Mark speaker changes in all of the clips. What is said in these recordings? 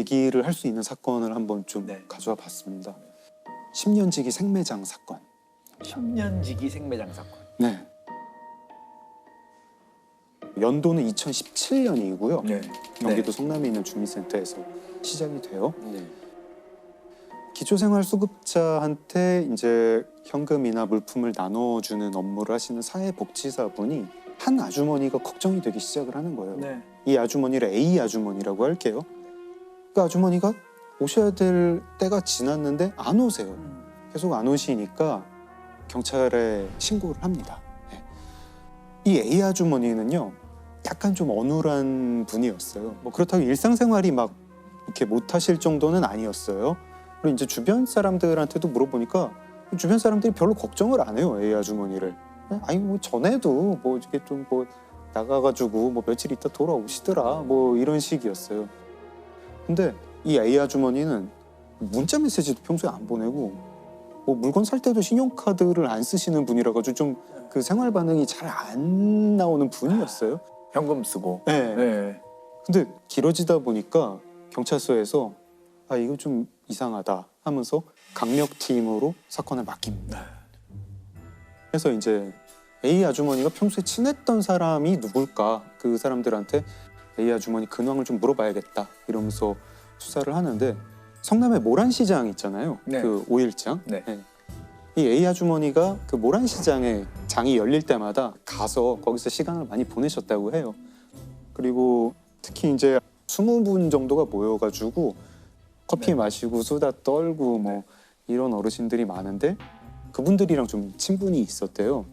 Speaker 1: 얘기를 할 수 있는 사건을 한번 좀
Speaker 2: 네.
Speaker 1: 가져와 봤습니다. 10년지기 생매장 사건.
Speaker 2: 10년지기 생매장 사건.
Speaker 1: 네. 연도는 2017년이고요.
Speaker 2: 네.
Speaker 1: 경기도 성남에 있는 주민센터에서 시작이 돼요.
Speaker 2: 네.
Speaker 1: 기초생활수급자한테 이제 현금이나 물품을 나눠주는 업무를 하시는 사회복지사분이 한 아주머니가 걱정이 되기 시작을 하는 거예요.
Speaker 2: 네.
Speaker 1: 이 아주머니를 A 아주머니라고 할게요. 그 아주머니가 오셔야 될 때가 지났는데 안 오세요. 계속 안 오시니까 경찰에 신고를 합니다. 네. 이 A 아주머니는요, 약간 좀 어눌한 분이었어요. 뭐 그렇다고 일상생활이 막 이렇게 못하실 정도는 아니었어요. 그리고 이제 주변 사람들한테도 물어보니까 주변 사람들이 별로 걱정을 안 해요, A 아주머니를. 아니 뭐 전에도 뭐 이렇게 좀 뭐 나가가지고 뭐 며칠 있다 돌아오시더라 뭐 이런 식이었어요. 근데 이 A 아주머니는 문자 메시지도 평소에 안 보내고 뭐 물건 살 때도 신용카드를 안 쓰시는 분이라 가지고 좀 그 생활 반응이 잘 안 나오는 분이었어요.
Speaker 2: 현금 쓰고.
Speaker 1: 네.
Speaker 2: 네.
Speaker 1: 근데 길어지다 보니까 경찰서에서 아 이거 좀 이상하다 하면서 강력팀으로 사건을 맡깁니다. 그래서 이제 A 아주머니가 평소에 친했던 사람이 누굴까, 그 사람들한테 A 아주머니 근황을 좀 물어봐야겠다 이러면서 수사를 하는데 성남에 모란시장 있잖아요.
Speaker 2: 네.
Speaker 1: 그 5일장.
Speaker 2: 네.
Speaker 1: 이 A 아주머니가 그 모란시장에 장이 열릴 때마다 가서 거기서 시간을 많이 보내셨다고 해요. 그리고 특히 이제 20분 정도가 모여가지고 커피 마시고 수다 떨고 뭐 이런 어르신들이 많은데 그분들이랑 좀 친분이 있었대요.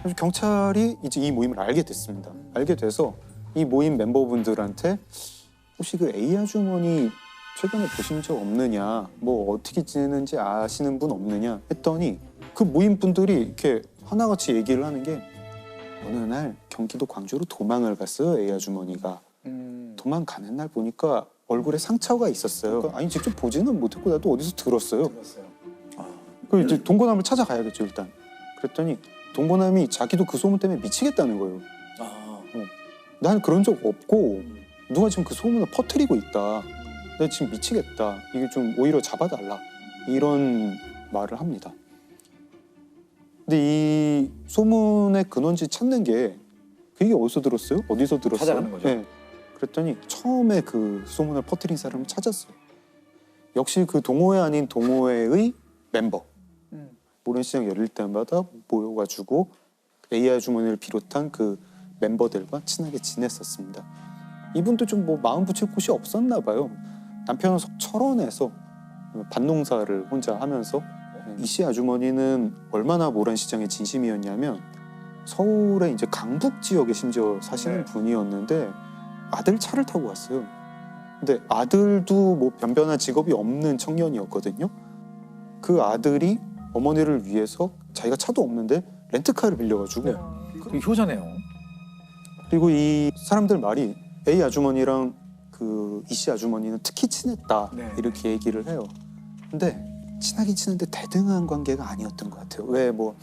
Speaker 1: 그래서 경찰이 이제 이 모임을 알게 됐습니다. 알게 돼서 이 모임 멤버분들한테 혹시 그 A 아주머니 최근에 보신 적 없느냐, 뭐 어떻게 지내는지 아시는 분 없느냐 했더니 그 모임 분들이 이렇게 하나같이 얘기를 하는 게 어느 날 경기도 광주로 도망을 갔어요, A 아주머니가. 도망가는 날 보니까 얼굴에 상처가 있었어요. 그러니까 아니 직접 보지는 못했고 나도 어디서 들었어요. 그 이제 동거남을 찾아가야겠죠 일단. 그랬더니 동거남이 자기도 그 소문 때문에 미치겠다는 거예요. 난 그런 적 없고 누가 지금 그 소문을 퍼뜨리고 있다. 나 지금 미치겠다. 이게 좀 오히려 잡아달라. 이런 말을 합니다. 근데 이 소문의 근원지 찾는 게 그게 어디서 들었어요? 어디서 들었어요?
Speaker 2: 찾아가는 거죠.
Speaker 1: 네. 그랬더니 처음에 그 소문을 퍼뜨린 사람을 찾았어요. 역시 그 동호회 아닌 동호회의 멤버. 모란시장 열릴 때마다 모여가지고 A 아주머니를 비롯한 그 멤버들과 친하게 지냈었습니다. 이분도 좀 뭐 마음 붙일 곳이 없었나 봐요. 남편은 철원에서 밭농사를 혼자 하면서 이 씨 아주머니는 얼마나 모란시장의 진심이었냐면 서울의 이제 강북 지역에 심지어 사시는 분이었는데 아들 차를 타고 왔어요. 근데 아들도 뭐 변변한 직업이 없는 청년이었거든요. 그 아들이 어머니를 위해서 자기가 차도 없는데 렌트카를 빌려가지고
Speaker 2: 그 효자네요.
Speaker 1: 그리고 이 사람들 말이 A 아주머니랑 그 이 씨 아주머니는 특히 친했다 이렇게 얘기를 해요. 근데 친하긴 친한데 대등한 관계가 아니었던 것 같아요. 왜 뭐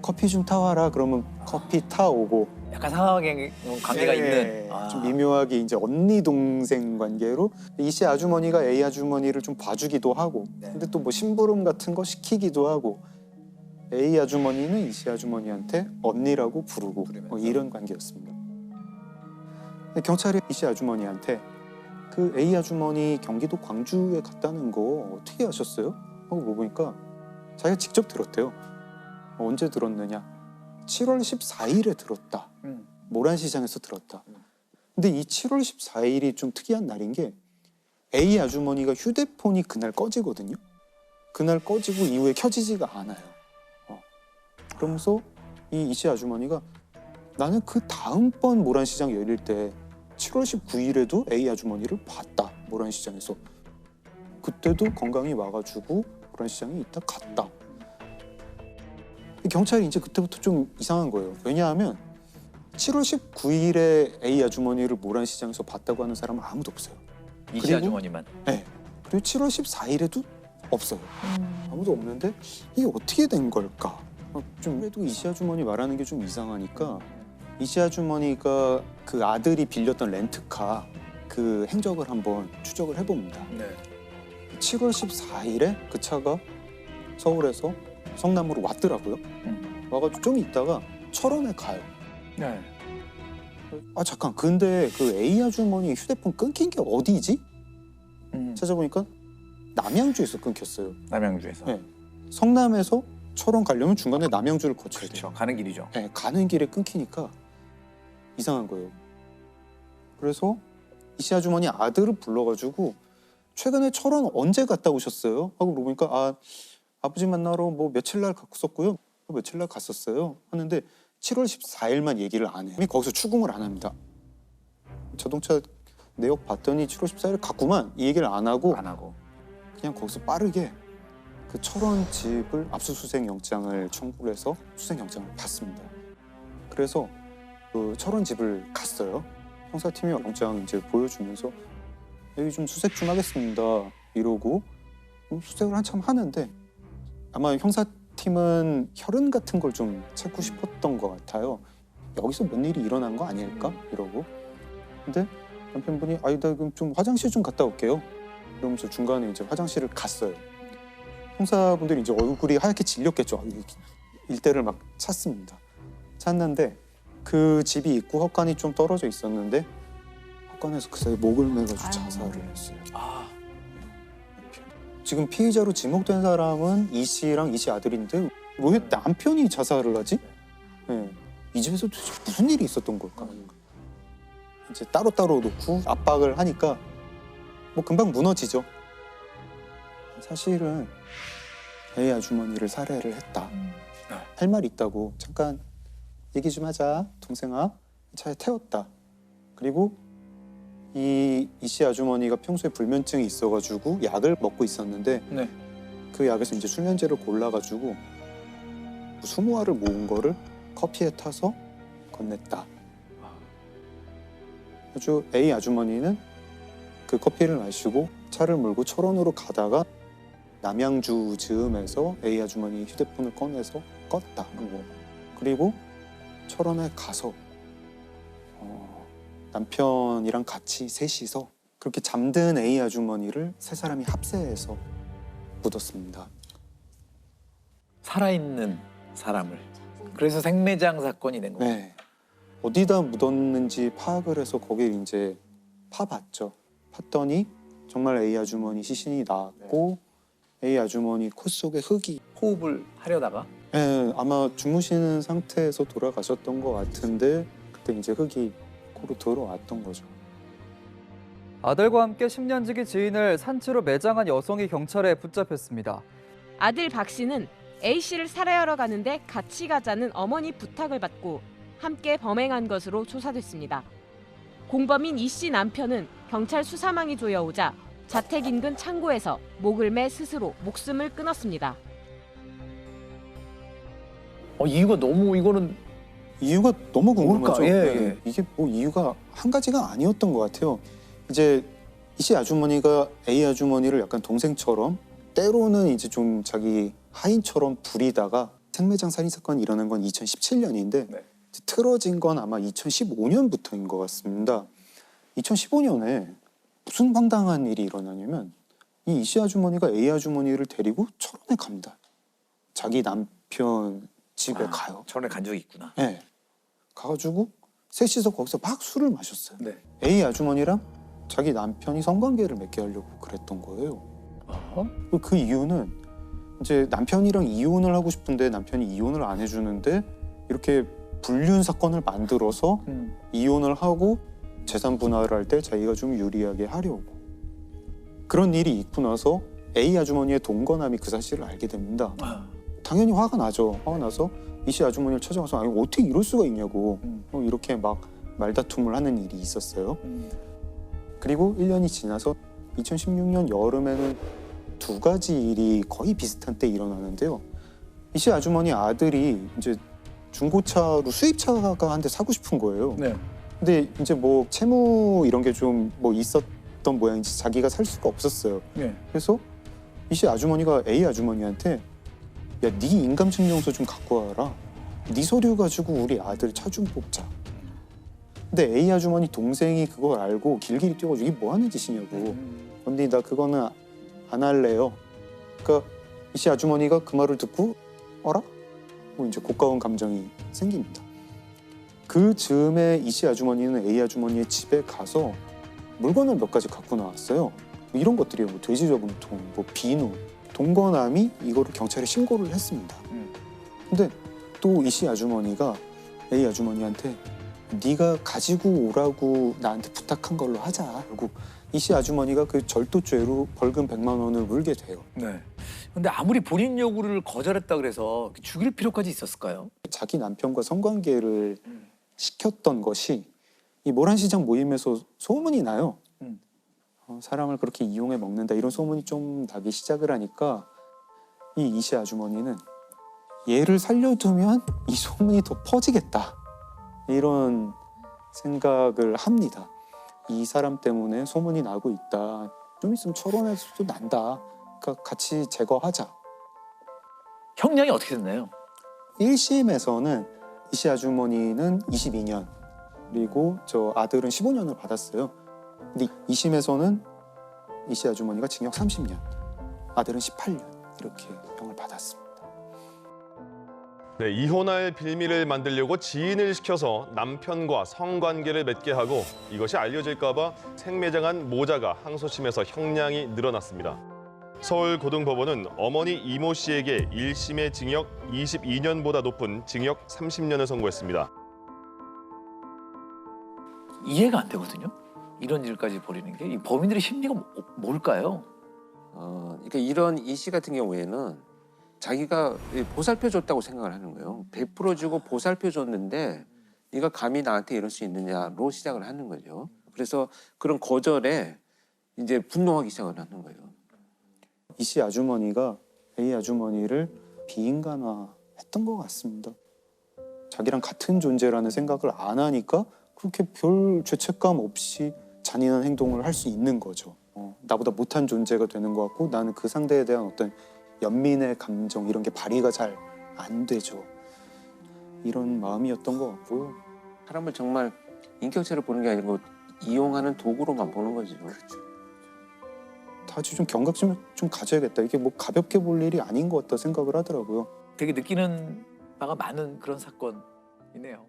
Speaker 1: 커피 좀 타와라 그러면 커피 타오고
Speaker 2: 약간 상하게 관계가 있는.
Speaker 1: 좀 미묘하게 이제 언니 동생 관계로 이 씨 아주머니가 A 아주머니를 좀 봐주기도 하고 근데 또 뭐 심부름 같은 거 시키기도 하고 A 아주머니는 이 씨 아주머니한테 언니라고 부르고 뭐 이런 관계였습니다. 근데 경찰이 이 씨 아주머니한테 그 A 아주머니 경기도 광주에 갔다는 거 어떻게 아셨어요? 하고 물어보니까 자기가 직접 들었대요. 언제 들었느냐? 7월 14일에 들었다. 모란시장에서 들었다. 근데 이 7월 14일이 좀 특이한 날인 게 A 아주머니가 휴대폰이 그날 꺼지거든요. 그날 꺼지고 이후에 켜지지가 않아요. 그러면서 이 씨 아주머니가 나는 그 다음번 모란시장 열릴 때 7월 19일에도 A 아주머니를 봤다. 모란시장에서. 그때도 건강히 와가지고 모란시장에 있다 갔다. 경찰이 이제 그때부터 좀 이상한 거예요. 왜냐하면 7월 19일에 A 아주머니를 모란시장에서 봤다고 하는 사람은 아무도 없어요.
Speaker 2: 이 씨
Speaker 1: 그리고-
Speaker 2: 아주머니만.
Speaker 1: 네. 그리고 7월 14일에도 없어요. 아무도 없는데 이게 어떻게 된 걸까? 좀 그래도 이 씨 아주머니 말하는 게 좀 이상하니까 이 씨 아주머니가 그 아들이 빌렸던 렌트카 그 행적을 한번 추적을 해봅니다.
Speaker 2: 네.
Speaker 1: 7월 14일에 그 차가 서울에서 성남으로 왔더라고요. 와가지고 좀 있다가 철원에 가요.
Speaker 2: 네.
Speaker 1: 아 잠깐, 근데 그 A 아주머니 휴대폰 끊긴 게 어디지? 찾아보니까 남양주에서 끊겼어요.
Speaker 2: 남양주에서.
Speaker 1: 네. 성남에서 철원 가려면 중간에 남양주를 거쳐야 돼요.
Speaker 2: 그렇죠. 가는 길이죠.
Speaker 1: 네, 가는 길에 끊기니까 이상한 거예요. 그래서 이씨 아주머니 아들을 불러가지고 최근에 철원 언제 갔다 오셨어요? 하고 물어보니까 아버지 만나러 뭐 며칠 날 갔었고요. 며칠 날 갔었어요. 하는데 7월 14일만 얘기를 안 해요. 거기서 추궁을 안 합니다. 자동차 내역 봤더니 7월 14일 갔구만, 이 얘기를 안 하고 그냥 거기서 빠르게 그 철원 집을 압수수색 영장을 청구를 해서 수색 영장을 받습니다. 그래서 그 철원 집을 갔어요. 형사팀이 영장 이제 보여주면서 여기 좀 수색 좀 하겠습니다 이러고 수색을 한참 하는데 아마 형사팀은 혈흔 같은 걸 좀 찾고 싶었던 것 같아요. 여기서 뭔 일이 일어난 거 아닐까 이러고. 근데 남편분이 나 그럼 좀 화장실 좀 갔다 올게요 이러면서 중간에 이제 화장실을 갔어요. 형사분들이 이제 얼굴이 하얗게 질렸겠죠. 일대를 막 찾습니다. 찾는데 그 집이 있고 헛간이 좀 떨어져 있었는데 헛간에서 그 사이 목을 매가지고 자살을 했어요. 지금 피의자로 지목된 사람은 이 씨랑 이 씨 아들인데 왜 남편이 자살을 하지? 네. 이 집에서 도대체 무슨 일이 있었던 걸까? 이제 따로따로 놓고 압박을 하니까 뭐 금방 무너지죠. 사실은 A 아주머니를 살해를 했다. 할 말 있다고 잠깐 얘기 좀 하자 동생아. 차에 태웠다. 그리고 이 씨 아주머니가 평소에 불면증이 있어가지고 약을 먹고 있었는데
Speaker 2: 네.
Speaker 1: 그 약에서 이제 수면제를 골라가지고 20알을 모은 거를 커피에 타서 건넸다. 아주 A 아주머니는 그 커피를 마시고 차를 몰고 철원으로 가다가 남양주 즈음에서 A 아주머니 휴대폰을 꺼내서 껐다. 그리고 철원에 가서 남편이랑 같이 셋이서 그렇게 잠든 A 아주머니를 세 사람이 합세해서 묻었습니다.
Speaker 2: 살아있는 사람을. 그래서 생매장 사건이 된 거예요.
Speaker 1: 네. 어디다 묻었는지 파악을 해서 거기에 이제 파봤죠. 팠더니 정말 A 아주머니 시신이 나왔고 A 아주머니 코 속에 흙이
Speaker 2: 호흡을 하려다가
Speaker 1: 네, 아마 주무시는 상태에서 돌아가셨던 것 같은데 그때 이제 흙이 코로 들어왔던 거죠.
Speaker 3: 아들과 함께 10년지기 지인을 산채로 매장한 여성이 경찰에 붙잡혔습니다.
Speaker 4: 아들 박 씨는 A 씨를 살해하러 가는데 같이 가자는 어머니 부탁을 받고 함께 범행한 것으로 조사됐습니다. 공범인 이 씨 남편은 경찰 수사망이 조여오자 자택 인근 창고에서 목을 매 스스로 목숨을 끊었습니다.
Speaker 2: 이거는
Speaker 1: 이유가 너무 궁금하죠.
Speaker 2: 뭘까? 예,
Speaker 1: 네,
Speaker 2: 예.
Speaker 1: 이게 뭐 이유가 한 가지가 아니었던 것 같아요. 이제 이 씨 아주머니가 A 아주머니를 약간 동생처럼 때로는 이제 좀 자기 하인처럼 부리다가 생매장 살인 사건이 일어난 건 2017년인데
Speaker 2: 네.
Speaker 1: 틀어진 건 아마 2015년부터인 것 같습니다. 2015년에 무슨 황당한 일이 일어나냐면 이 씨 아주머니가 A 아주머니를 데리고 철원에 갑니다. 자기 남편 집에 가요.
Speaker 2: 철원에 간 적이 있구나.
Speaker 1: 네. 가가지고 셋이서 거기서 막 술을 마셨어요.
Speaker 2: 네.
Speaker 1: A 아주머니랑 자기 남편이 성관계를 맺게 하려고 그랬던 거예요. 그 이유는 이제 남편이랑 이혼을 하고 싶은데 남편이 이혼을 안 해주는데 이렇게 불륜 사건을 만들어서 이혼을 하고 재산 분할을 할 때 자기가 좀 유리하게 하려고. 그런 일이 있고 나서 A 아주머니의 동거남이 그 사실을 알게 됩니다. 당연히 화가 나죠. 화가 나서 이 씨 아주머니를 찾아가서 아니 어떻게 이럴 수가 있냐고 이렇게 막 말다툼을 하는 일이 있었어요. 그리고 1년이 지나서 2016년 여름에는 두 가지 일이 거의 비슷한 때 일어나는데요. 이 씨 아주머니 아들이 이제 중고차로 수입차가 한 대 사고 싶은 거예요.
Speaker 2: 네.
Speaker 1: 근데 이제 뭐 채무 이런 게 좀 뭐 있었던 모양인지 자기가 살 수가 없었어요.
Speaker 2: 네.
Speaker 1: 그래서 이 씨 아주머니가 A 아주머니한테 야, 네 인감증명서 좀 갖고 와라. 네 서류 가지고 우리 아들 차 좀 뽑자. 근데 A 아주머니 동생이 그걸 알고 길길이 뛰어가지고 이게 뭐 하는 짓이냐고. 언니 나 그거는 안 할래요. 그러니까 이 씨 아주머니가 그 말을 듣고 어라? 뭐 이제 고가운 감정이 생깁니다. 그 즈음에 이 씨 아주머니는 A 아주머니의 집에 가서 물건을 몇 가지 갖고 나왔어요. 뭐 이런 것들이에요. 뭐 돼지 저금통, 뭐 비누, 동거남이 이거를 경찰에 신고를 했습니다. 근데 또 이 씨 아주머니가 A 아주머니한테 네가 가지고 오라고 나한테 부탁한 걸로 하자. 그리고 이 씨 아주머니가 그 절도죄로 벌금 100만 원을 물게 돼요.
Speaker 2: 네. 근데 아무리 본인 요구를 거절했다 그래서 죽일 필요까지 있었을까요?
Speaker 1: 자기 남편과 성관계를 시켰던 것이 이 모란시장 모임에서 소문이 나요. 사람을 그렇게 이용해 먹는다 이런 소문이 좀 나기 시작을 하니까 이 이씨 아주머니는 얘를 살려두면 이 소문이 더 퍼지겠다 이런 생각을 합니다. 이 사람 때문에 소문이 나고 있다. 좀 있으면 철원에서도 난다. 그러니까 같이 제거하자.
Speaker 2: 형량이 어떻게 됐나요?
Speaker 1: 1심에서는 이씨 아주머니는 22년 그리고 저 아들은 15년을 받았어요. 근데 2심에서는 이씨 아주머니가 징역 30년, 아들은 18년 이렇게 형을 받았습니다.
Speaker 5: 네, 이혼할 빌미를 만들려고 지인을 시켜서 남편과 성관계를 맺게 하고 이것이 알려질까 봐 생매장한 모자가 항소심에서 형량이 늘어났습니다. 서울고등법원은 어머니 이모 씨에게 1심의 징역 22년보다 높은 징역 30년을 선고했습니다.
Speaker 2: 이해가 안 되거든요. 이런 일까지 벌이는 게 이 범인들의 심리가 뭘까요?
Speaker 6: 그러니까 이런 이 씨 같은 경우에는 자기가 보살펴 줬다고 생각을 하는 거예요. 100% 주고 보살펴 줬는데 네가 감히 나한테 이럴 수 있느냐로 시작을 하는 거죠. 그래서 그런 거절에 이제 분노하기 시작을 하는 거예요.
Speaker 1: 이씨 아주머니가 A 아주머니를 비인간화했던 것 같습니다. 자기랑 같은 존재라는 생각을 안 하니까 그렇게 별 죄책감 없이 잔인한 행동을 할 수 있는 거죠. 나보다 못한 존재가 되는 것 같고 나는 그 상대에 대한 어떤 연민의 감정 이런 게 발휘가 잘 안 되죠. 이런 마음이었던 것 같고요.
Speaker 6: 사람을 정말 인격체를 보는 게 아니고 이용하는 도구로만 보는 거죠.
Speaker 1: 다시 좀 경각심을 좀 가져야겠다. 이게 뭐 가볍게 볼 일이 아닌 것 같다 생각을 하더라고요.
Speaker 2: 되게 느끼는 바가 많은 그런 사건이네요.